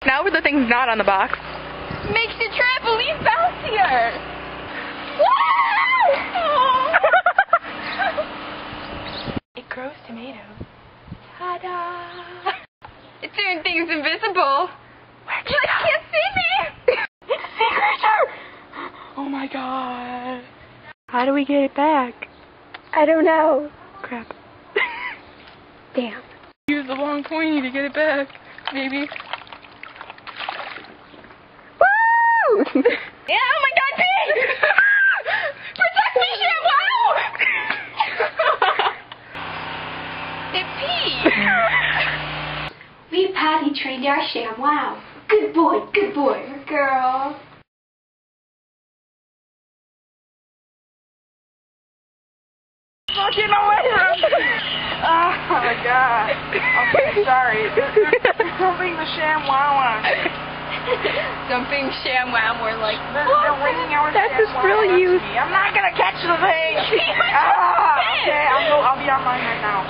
Now the thing's not on the box. Makes the trampoline bouncier. It grows tomatoes. Ta-da! It turned things invisible. Where'd You can't see me. It's a sea creature! Oh my god. How do we get it back? I don't know. Crap. Damn. Use the long pointy to get it back, maybe. Woo! Yeah, oh my god, pee! Protect me, ShamWow! It peed! We potty trained our ShamWow. Good boy, girl. Get away from me! Oh my god. Okay, sorry. Something the ShamWow. Something ShamWow more like They're ringing our That's ShamWow just really at used. me. I'm not gonna catch the thing! Okay, I'll be online right now.